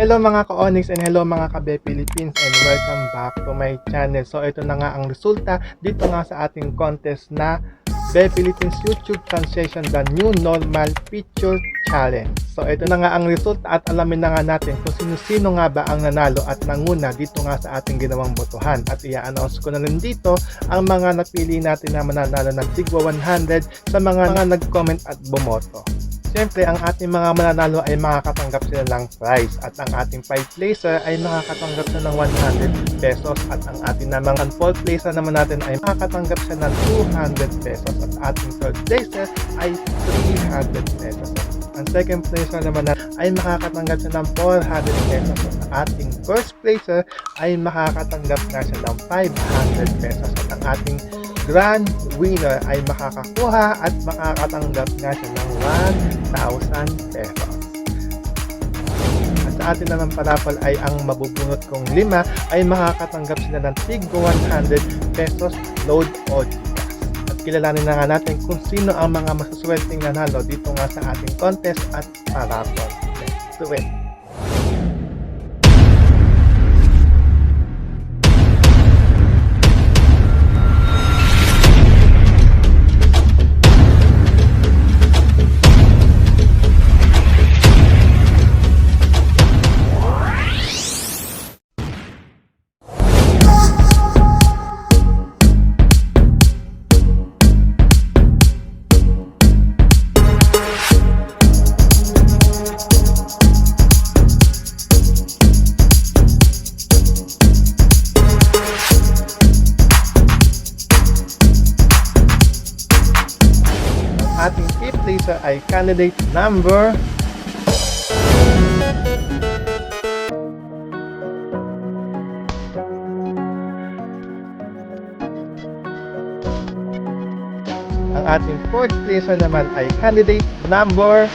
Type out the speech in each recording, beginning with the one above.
Hello mga ka-Onyx and hello mga ka-Be Philippines and welcome back to my channel. So ito na nga ang resulta dito nga sa ating contest na Be Philippines YouTube Translation The New Normal Picture Challenge. So ito na nga ang resulta at alamin na nga natin kung sino-sino nga ba ang nanalo at nanguna dito nga sa ating ginawang botohan. At i-announce ko na rin dito ang mga napili natin na mananalo ng tigwa 100 sa mga nag-comment at bumoto. Siyempre, ang ating mga mananalo ay makakatanggap sila ng prize at ang ating 5th placer ay makakatanggap na ng 100 pesos at ang ating namang 4th placer naman natin ay makakatanggap siya ng 200 pesos at ating 3rd placer ay 300 pesos. Ang 2nd placer naman natin ay makakatanggap siya ng 400 pesos at ang ating 1st placer ay makakatanggap na siya ng 500 pesos at ang ating grand winner ay makakakuha at makakatanggap nga siya ng 1,000 pesos. At sa atin naman parapol ay ang mabubunot kong 5 ay makakatanggap sila ng tigwa 100 pesos load o Gcash. At kilalanin na nga natin kung sino ang mga masuswerteng nanalo dito nga sa ating contest at parapol. Let's do it! Ating 5th placer ay candidate number ang ating 4th placer naman ay candidate number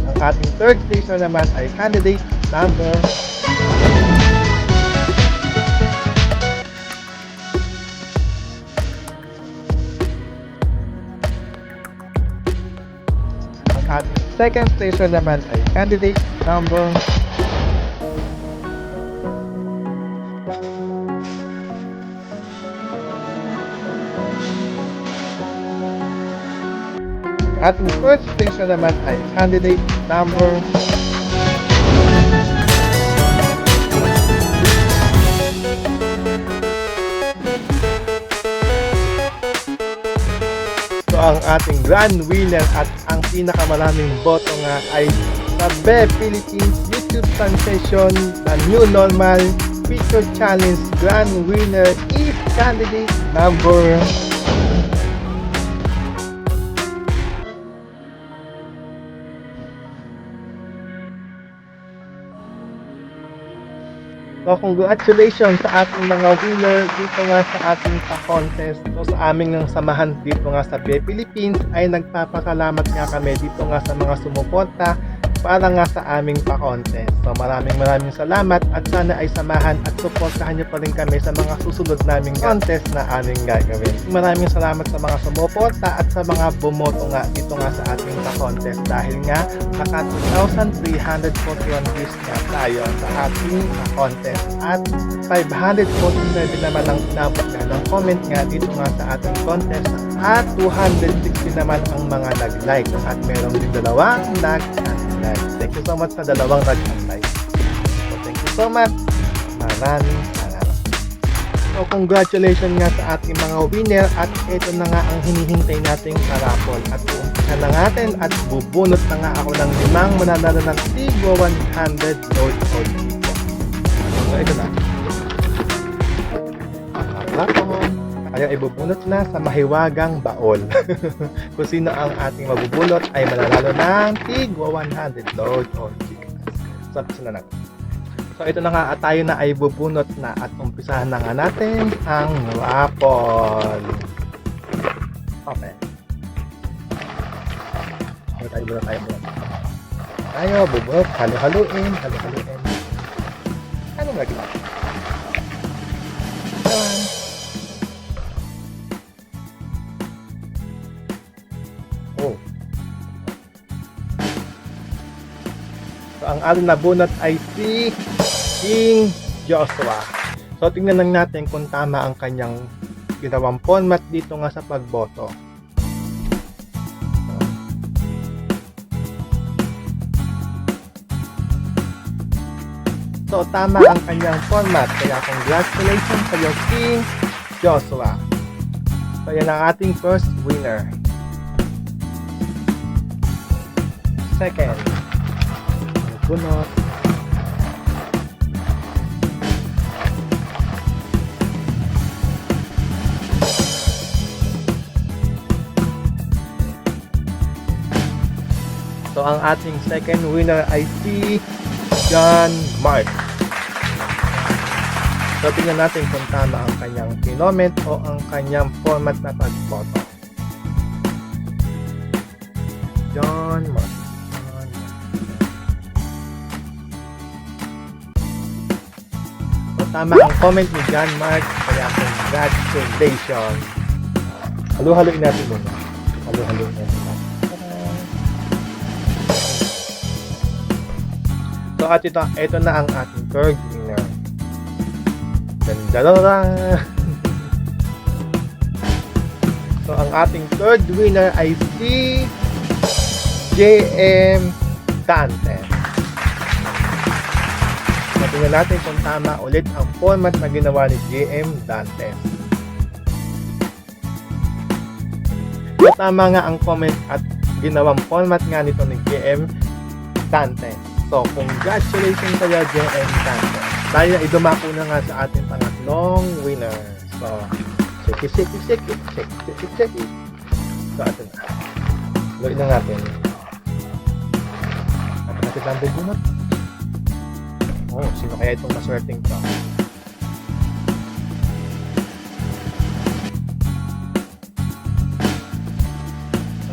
ang ating 3rd placer naman ay candidate number ang ating 2nd placer naman ay candidate number ang ating 1st placer naman ay candidate number ang ating grand winner at ang pinakamaraming boto nga ay sa Be Philippines YouTube Translation The New Normal Picture Challenge grand winner is candidate number So, congratulations sa ating mga winner dito nga sa ating pa-contest. So, sa aming ng samahan dito nga sa Be Philippines ay nagpapasalamat nga kami dito nga sa mga sumuporta para nga sa aming pa-contest. So, maraming salamat at sana ay samahan at suportahan nyo pa rin kami sa mga susunod naming contest na aming gagawin. Maraming salamat sa mga sumuporta at sa mga bumoto nga dito nga sa ating pa-contest dahil nga naka 2,341 views nga tayo sa ating pa-contest at 547 naman ang inabot nga ng comment nga dito nga sa ating contest at 260 naman ang mga nag-like at merong din dalawang nag-like. Thank you so much sa dalawang nag-like. So thank you so much. Maraming salamat. So congratulations nga sa ating mga winner at ito na nga ang hinihintay nating parapol at uumpisa na natin at bubunot na nga ako ng 5 mananalo ng tigwa 100 load o dito. So ito na. Parapol. Kaya ibubunot na sa mahiwagang baol. Kung sino ang ating mabubunot ay mananalo ng tigwa 100 load o Gcash. So, umpisa na natin. So, ito na nga at tayo na ay bubunot na at umpisahan na nga natin ang raffle. Okay. Tayo muna. Tayo, bubunot. Halo-haluin. Anong lagi natin? ating nabunot ay si King Joshua. So tingnan lang natin kung tama ang kanyang ginawang format dito nga sa pagboto. So tama ang kanyang format, kaya congratulations sa iyo, King Joshua. So yan ang ating first winner. Second, bunot. So ang ating second winner ay si John Mark. So tingnan natin kung tama ang kanyang kinoment o ang kanyang format na pagboto. John Mark. So tama ang comment ni John Mark, kaya congratulations. Halo-haloin natin muna. Halo-haloin natin. So at ito na ang ating third winner. Dandadara! So ang ating third winner ay si JM Dante. So tingnan natin kung tama ulit ang format na ginawa ni JM Dante. So tama nga ang comment at ginawang format nga nito ni JM Dante. So, congratulations sa iyo, JM Dante. Dahil idumako na nga sa ating pangatlong winner. So, shake. So, ito na. Gawin na natin. At natin ang bubunot. Oh, sino kaya itong maswerteng to?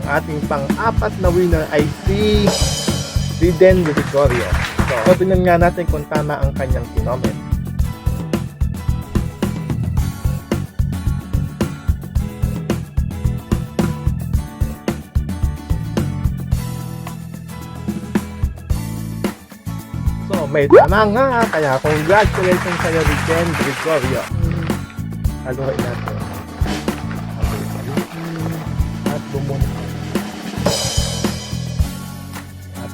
Ang ating pang-apat na winner ay si Riden Gregorio. So, tingnan nga natin kung tama ang kanyang kinoment. So, may tama nga. Kaya, congratulations sa iyo, Riden Gregorio. Haluin natin. At bumunod.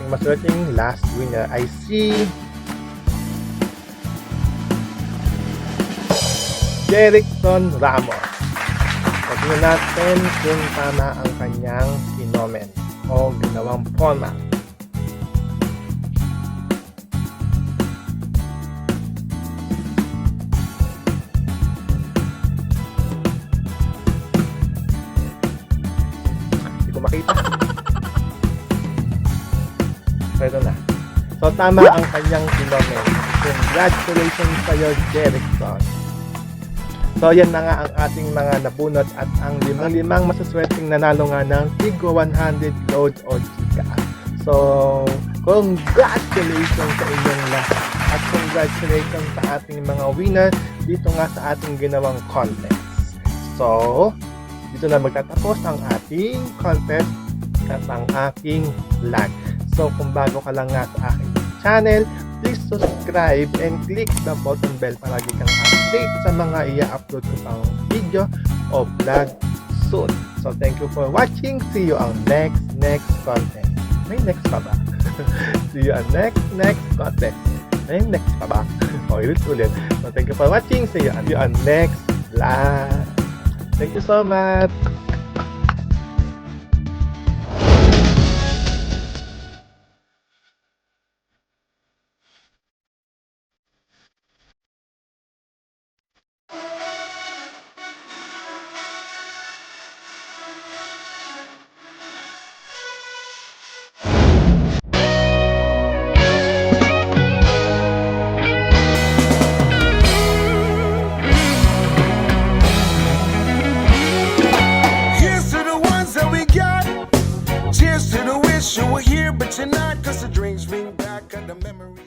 Maswerteng last winner ay si Jerickson Ramos. Tingnan natin kung tama ang kanyang kinoment o ginawang format. Hindi ko makita. Pero na. So, tama ang kanyang kinoment. Congratulations sa iyo, Jerickson. So, yan na nga ang ating mga nabunot at ang limang masaswerteng nanalo nga ng Tigo 100 load o chika. So, congratulations sa inyong lahat. At congratulations sa ating mga winner dito nga sa ating ginawang contest. So, dito na magtatapos ang ating contest at ang aking vlog. So, kung bago ka lang nga sa aking channel, please subscribe and click the button bell para lagi kang update sa mga i-upload ko pang video o vlog soon. So, thank you for watching. See you on next content. May next pa ba? See you on next content. May next pa ba? O, ulit. So, thank you for watching. See you on next vlog. Thank you so much. You were here, but you're not, 'cause the dreams bring back the memories.